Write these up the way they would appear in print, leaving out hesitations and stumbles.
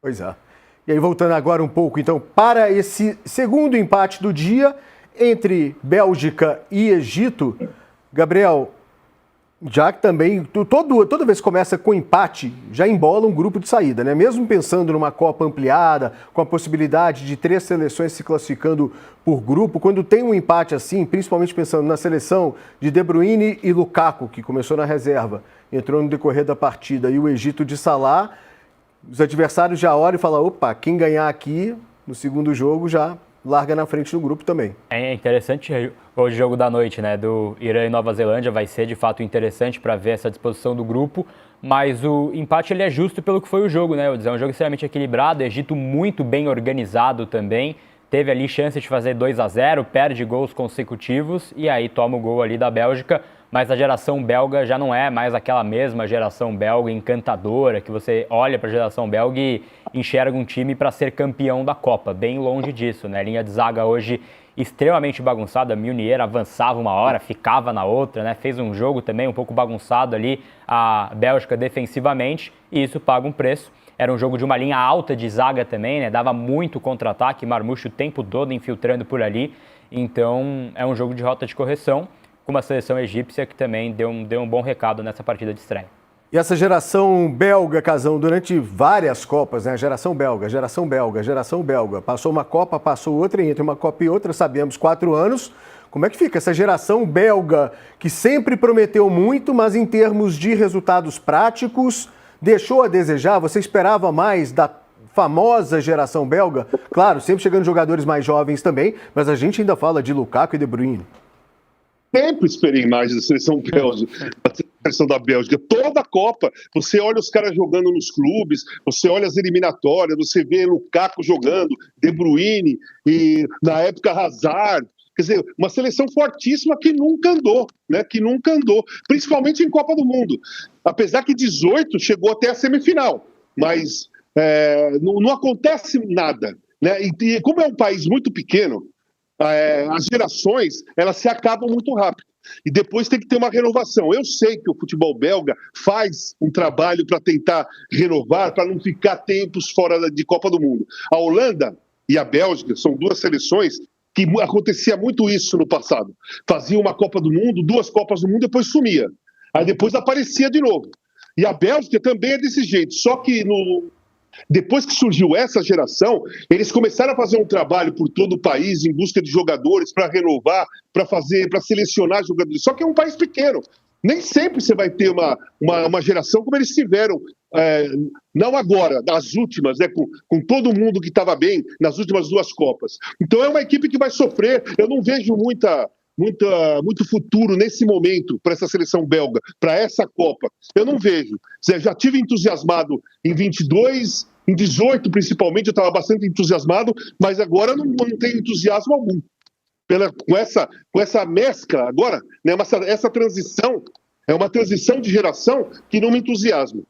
Pois é. E aí, voltando agora um pouco, então, para esse segundo empate do dia entre Bélgica e Egito, Gabriel, já que também, toda vez que começa com empate, já embola um grupo de saída, né? Mesmo pensando numa Copa ampliada, com a possibilidade de 3 seleções se classificando por grupo, quando tem um empate assim, principalmente pensando na seleção de De Bruyne e Lukaku, que começou na reserva, entrou no decorrer da partida, e o Egito de Salah, os adversários já olham e falam, opa, quem ganhar aqui no segundo jogo já larga na frente do grupo também. É interessante o jogo da noite, né, do Irã e Nova Zelândia, vai ser de fato interessante para ver essa disposição do grupo, mas o empate ele é justo pelo que foi o jogo, né, é um jogo extremamente equilibrado, Egito muito bem organizado também, teve ali chance de fazer 2-0, perde gols consecutivos e aí toma o gol ali da Bélgica, mas a geração belga já não é mais aquela mesma geração belga encantadora, que você olha para a geração belga e enxerga um time para ser campeão da Copa, bem longe disso, né? Linha de zaga hoje extremamente bagunçada, Meunier avançava uma hora, ficava na outra, né? Fez um jogo também um pouco bagunçado ali, a Bélgica defensivamente, e isso paga um preço. Era um jogo de uma linha alta de zaga também, né? Dava muito contra-ataque, Marmoush o tempo todo infiltrando por ali, então é um jogo de rota de correção, com uma seleção egípcia que também deu um bom recado nessa partida de estreia. E essa geração belga, Casão, durante várias Copas, né? Geração belga, geração belga, geração belga. Passou uma Copa, passou outra, e entre uma Copa e outra, sabemos, 4 anos. Como é que fica essa geração belga que sempre prometeu muito, mas em termos de resultados práticos, deixou a desejar? Você esperava mais da famosa geração belga? Claro, sempre chegando jogadores mais jovens também, mas a gente ainda fala de Lukaku e De Bruyne. Sempre esperei mais da seleção Bélgica, da seleção da Bélgica. Toda a Copa, você olha os caras jogando nos clubes, você olha as eliminatórias, você vê Lukaku jogando, De Bruyne, e na época Hazard. Quer dizer, uma seleção fortíssima que nunca andou, né? Que nunca andou, principalmente em Copa do Mundo. Apesar que 18 chegou até a semifinal, mas não acontece nada, né? E como é um país muito pequeno, as gerações elas se acabam muito rápido e depois tem que ter uma renovação. Eu sei que o futebol belga faz um trabalho para tentar renovar, para não ficar tempos fora de Copa do Mundo. A Holanda e a Bélgica são 2 seleções que acontecia muito isso no passado. Fazia uma Copa do Mundo, 2 Copas do Mundo, depois sumia. Aí depois aparecia de novo. E a Bélgica também é desse jeito, só que depois que surgiu essa geração, eles começaram a fazer um trabalho por todo o país em busca de jogadores para renovar, para selecionar jogadores. Só que é um país pequeno. Nem sempre você vai ter uma geração como eles tiveram, não agora, nas últimas, né, com todo mundo que estava bem nas últimas 2 Copas. Então é uma equipe que vai sofrer. Eu não vejo muito futuro nesse momento para essa seleção belga, para essa Copa. Eu não vejo. Já tive entusiasmado em 22, em 18 principalmente, eu estava bastante entusiasmado, mas agora não tenho entusiasmo algum. Com essa mescla agora, né, essa transição, é uma transição de geração que não me entusiasma.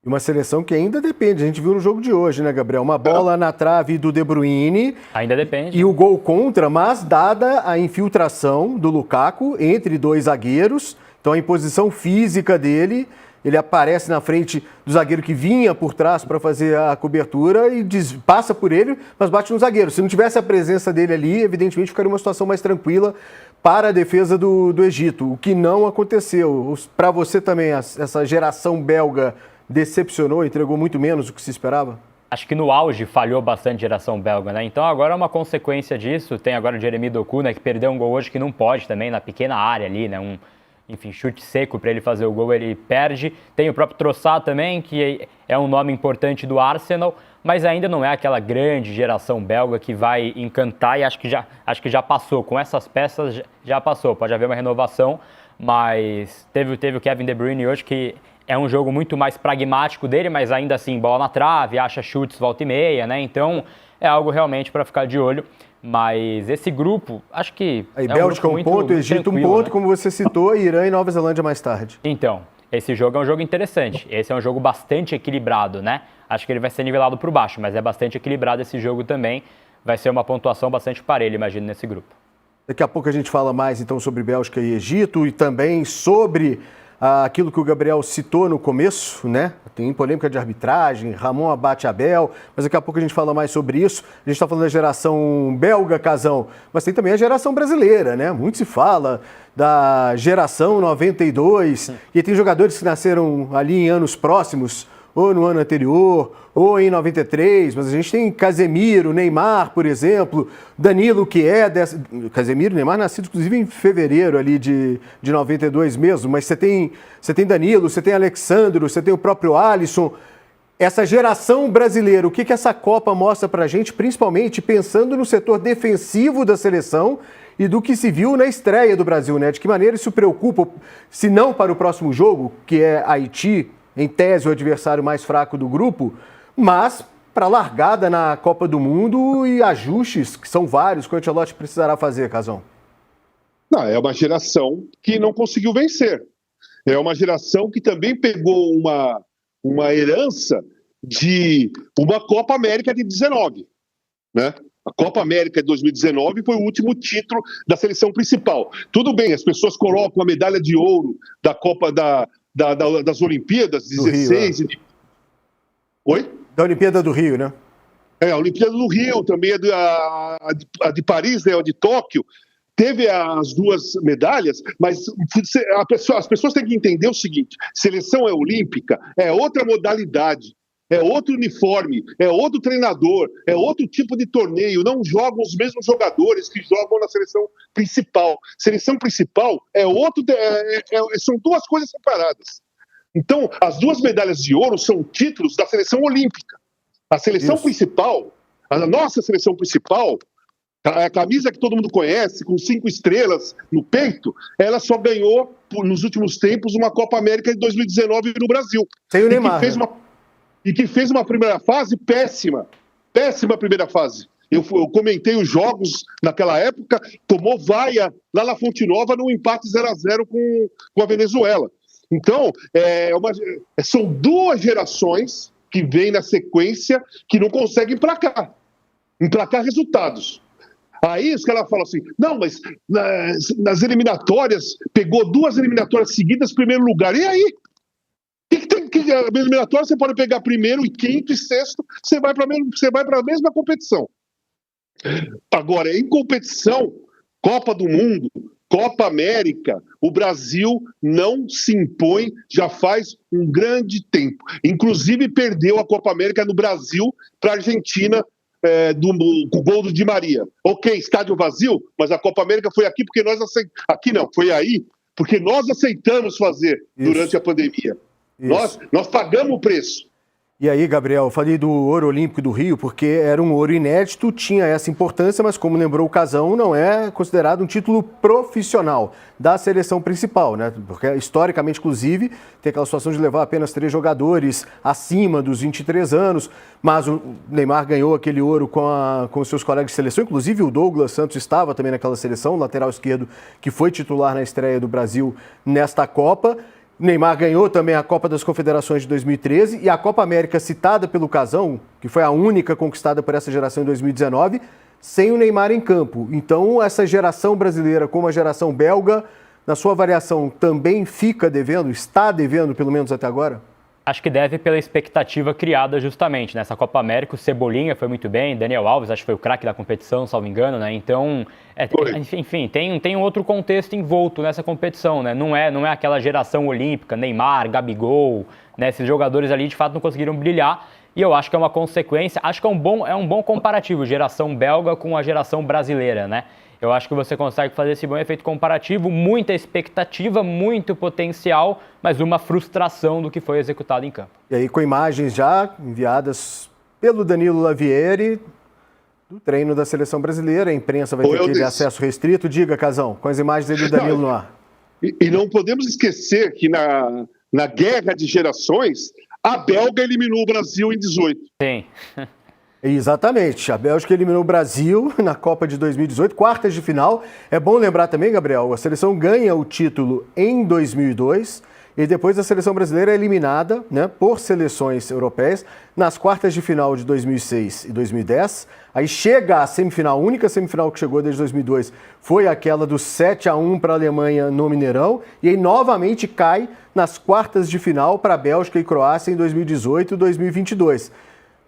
Uma seleção que ainda depende, a gente viu no jogo de hoje, né, Gabriel? Uma bola na trave do De Bruyne. Ainda depende. E o gol contra, mas dada a infiltração do Lukaku entre 2 zagueiros, então a imposição física dele, ele aparece na frente do zagueiro que vinha por trás para fazer a cobertura e passa por ele, mas bate no zagueiro. Se não tivesse a presença dele ali, evidentemente ficaria uma situação mais tranquila para a defesa do Egito, o que não aconteceu. Para você também, essa geração belga decepcionou, entregou muito menos do que se esperava? Acho que no auge falhou bastante a geração belga, né? Então agora é uma consequência disso. Tem agora o Jeremy Doku, né, que perdeu um gol hoje que não pode também, na pequena área ali, né? Chute seco para ele fazer o gol, ele perde. Tem o próprio Trossard também, que é um nome importante do Arsenal, mas ainda não é aquela grande geração belga que vai encantar e acho que já passou. Com essas peças já passou. Pode haver uma renovação, mas teve o Kevin De Bruyne hoje que é um jogo muito mais pragmático dele, mas ainda assim, bola na trave, acha chutes, volta e meia, né? Então, é algo realmente para ficar de olho. Mas esse grupo, acho que aí, Bélgica um ponto, Egito um ponto, né? Como você citou, Irã e Nova Zelândia mais tarde. Então, esse jogo é um jogo interessante. Esse é um jogo bastante equilibrado, né? Acho que ele vai ser nivelado por baixo, mas é bastante equilibrado esse jogo também. Vai ser uma pontuação bastante parelha, imagino, nesse grupo. Daqui a pouco a gente fala mais, então, sobre Bélgica e Egito e também sobre aquilo que o Gabriel citou no começo, né? Tem polêmica de arbitragem, Ramon abate Abel, mas daqui a pouco a gente fala mais sobre isso. A gente está falando da geração belga, Casão, mas tem também a geração brasileira, né? Muito se fala da geração 92, e tem jogadores que nasceram ali em anos próximos, ou no ano anterior, ou em 93, mas a gente tem Casemiro, Neymar, por exemplo, Danilo, que é Casemiro e Neymar nascidos inclusive em fevereiro ali de 92 mesmo, mas você tem Danilo, você tem Alexandro, você tem o próprio Alisson. Essa geração brasileira, o que essa Copa mostra pra gente, principalmente pensando no setor defensivo da seleção e do que se viu na estreia do Brasil, né? De que maneira isso preocupa, se não para o próximo jogo, que é Haiti, em tese o adversário mais fraco do grupo, mas para a largada na Copa do Mundo e ajustes, que são vários, que o Ancelotti precisará fazer, Casão. Não, é uma geração que não conseguiu vencer. É uma geração que também pegou uma herança de uma Copa América de 19, né? A Copa América de 2019 foi o último título da seleção principal. Tudo bem, as pessoas colocam a medalha de ouro da Copa das Olimpíadas, 16. Rio, Oi? Da Olimpíada do Rio, né? A Olimpíada do Rio, também a de Paris, né, a de Tóquio. Teve as duas medalhas, mas as pessoas têm que entender o seguinte: seleção olímpica é outra modalidade, é outro uniforme, é outro treinador, é outro tipo de torneio, não jogam os mesmos jogadores que jogam na seleção principal. Seleção principal são duas coisas separadas. Então, as duas medalhas de ouro são títulos da seleção olímpica. A seleção principal, a nossa seleção principal, a camisa que todo mundo conhece, com 5 estrelas no peito, ela só ganhou, nos últimos tempos, uma Copa América de 2019 no Brasil. Tem o Neymar, e que fez uma primeira fase péssima primeira fase. Eu comentei os jogos naquela época, tomou vaia lá na Fonte Nova num empate 0-0 com a Venezuela. Então, são duas gerações que vêm na sequência que não conseguem emplacar resultados. Aí os caras falam assim, não, mas nas eliminatórias, pegou 2 eliminatórias seguidas, primeiro lugar. E aí? A eliminatória você pode pegar primeiro e quinto e sexto, você vai para a mesma competição. Agora, em competição, Copa do Mundo, Copa América, o Brasil não se impõe já faz um grande tempo. Inclusive perdeu a Copa América no Brasil para a Argentina, com o gol do Di Maria. Ok, estádio vazio, mas a Copa América foi aqui porque nós aceitamos. Aqui não, foi aí porque nós aceitamos fazer durante a pandemia. Nós pagamos o preço. E aí, Gabriel, eu falei do ouro olímpico do Rio porque era um ouro inédito, tinha essa importância, mas como lembrou o Casão, não é considerado um título profissional da seleção principal, né? Porque historicamente, inclusive, tem aquela situação de levar apenas 3 jogadores acima dos 23 anos, mas o Neymar ganhou aquele ouro com seus colegas de seleção, inclusive o Douglas Santos estava também naquela seleção, lateral esquerdo, que foi titular na estreia do Brasil nesta Copa. Neymar ganhou também a Copa das Confederações de 2013 e a Copa América citada pelo Casão, que foi a única conquistada por essa geração em 2019, sem o Neymar em campo. Então, essa geração brasileira, como a geração belga, na sua avaliação, também fica devendo, está devendo, pelo menos até agora? Acho que deve pela expectativa criada justamente nessa Copa América. O Cebolinha foi muito bem, Daniel Alves acho que foi o craque da competição, salvo engano, né? Então, enfim, tem um outro contexto envolto nessa competição, né? Não é aquela geração olímpica, Neymar, Gabigol, né? Esses jogadores ali de fato não conseguiram brilhar e eu acho que é uma consequência, acho que é um bom comparativo, geração belga com a geração brasileira, né? Eu acho que você consegue fazer esse bom efeito comparativo, muita expectativa, muito potencial, mas uma frustração do que foi executado em campo. E aí com imagens já enviadas pelo Danilo Lavieri, do treino da seleção brasileira, a imprensa vai ter aquele acesso restrito. Diga, Casão, com as imagens aí do Danilo no ar. E não podemos esquecer que na guerra de gerações, a Bélgica eliminou o Brasil em 18. Sim. Exatamente, a Bélgica eliminou o Brasil na Copa de 2018, quartas de final. É bom lembrar também, Gabriel, a seleção ganha o título em 2002, e depois a seleção brasileira é eliminada, né, por seleções europeias nas quartas de final de 2006 e 2010. Aí chega a semifinal, a única semifinal que chegou desde 2002 foi aquela do 7-1 para a Alemanha no Mineirão, e aí novamente cai nas quartas de final para a Bélgica e Croácia em 2018 e 2022.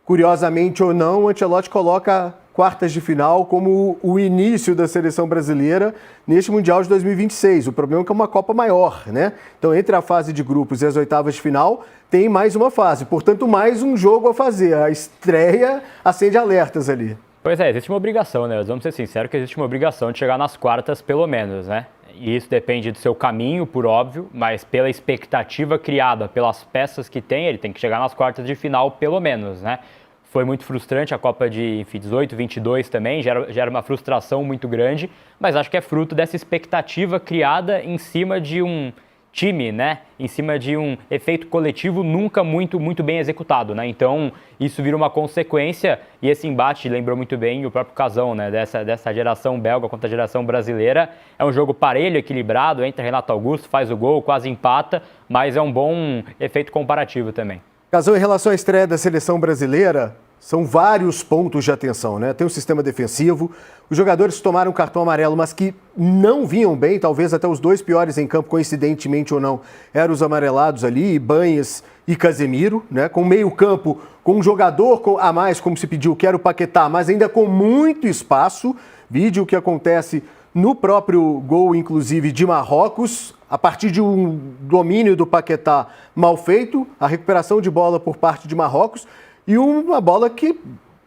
Curiosamente ou não, o Ancelotti coloca quartas de final como o início da seleção brasileira neste Mundial de 2026. O problema é que é uma Copa maior, né? Então, entre a fase de grupos e as oitavas de final, tem mais uma fase. Portanto, mais um jogo a fazer. A estreia acende alertas ali. Pois é, existe uma obrigação, né? Vamos ser sinceros que existe uma obrigação de chegar nas quartas, pelo menos, né? E isso depende do seu caminho, por óbvio, mas pela expectativa criada, pelas peças que tem, ele tem que chegar nas quartas de final, pelo menos, né? Foi muito frustrante a Copa de 18, 22 também, gera uma frustração muito grande, mas acho que é fruto dessa expectativa criada em cima de um time, né? Em cima de um efeito coletivo nunca muito bem executado, né? Então, isso vira uma consequência, e esse embate lembrou muito bem o próprio Casão, né? Dessa geração belga contra a geração brasileira. É um jogo parelho, equilibrado, entra Renato Augusto, faz o gol, quase empata, mas é um bom efeito comparativo também. Casão, em relação à estreia da seleção brasileira, são vários pontos de atenção, né? Tem o sistema defensivo, os jogadores que tomaram cartão amarelo, mas que não vinham bem, talvez até os dois piores em campo, coincidentemente ou não, eram os amarelados ali, Ibanhas e Casemiro, né? Com meio campo, com um jogador a mais, como se pediu, que era o Paquetá, mas ainda com muito espaço. Vídeo que acontece no próprio gol, inclusive, de Marrocos, a partir de um domínio do Paquetá mal feito, a recuperação de bola por parte de Marrocos, e uma bola que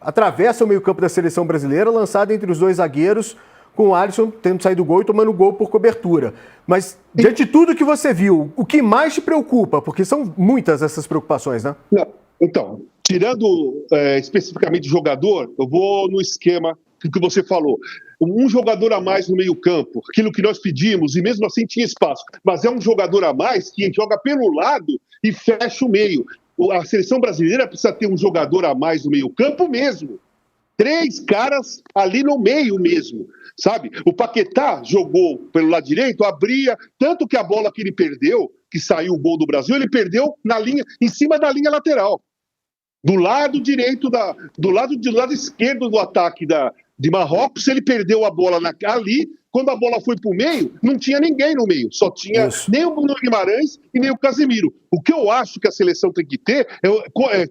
atravessa o meio-campo da seleção brasileira, lançada entre os dois zagueiros, com o Alisson tendo saído do gol e tomando gol por cobertura. Mas, diante de tudo que você viu, o que mais te preocupa? Porque são muitas essas preocupações, né? Não, então, tirando especificamente jogador, eu vou no esquema que você falou. Um jogador a mais no meio-campo, aquilo que nós pedimos, e mesmo assim tinha espaço. Mas é um jogador a mais que joga pelo lado e fecha o meio. A seleção brasileira precisa ter um jogador a mais no meio-campo mesmo. 3 caras ali no meio mesmo, sabe? O Paquetá jogou pelo lado direito, abria, tanto que a bola que ele perdeu, que saiu o gol do Brasil, ele perdeu na linha, em cima da linha lateral. Do lado direito, do lado esquerdo do ataque de Marrocos, ele perdeu a bola ali. Quando a bola foi para o meio, não tinha ninguém no meio. Só tinha nem o Bruno Guimarães e nem o Casemiro. O que eu acho que a seleção tem que ter,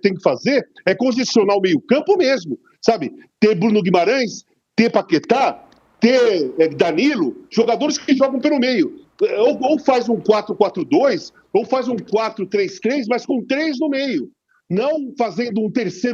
tem que fazer, é condicionar o meio-campo mesmo. Sabe? Ter Bruno Guimarães, ter Paquetá, ter Danilo, jogadores que jogam pelo meio. Ou faz um 4-4-2, ou faz um 4-3-3, mas com 3 no meio. Não fazendo um terceiro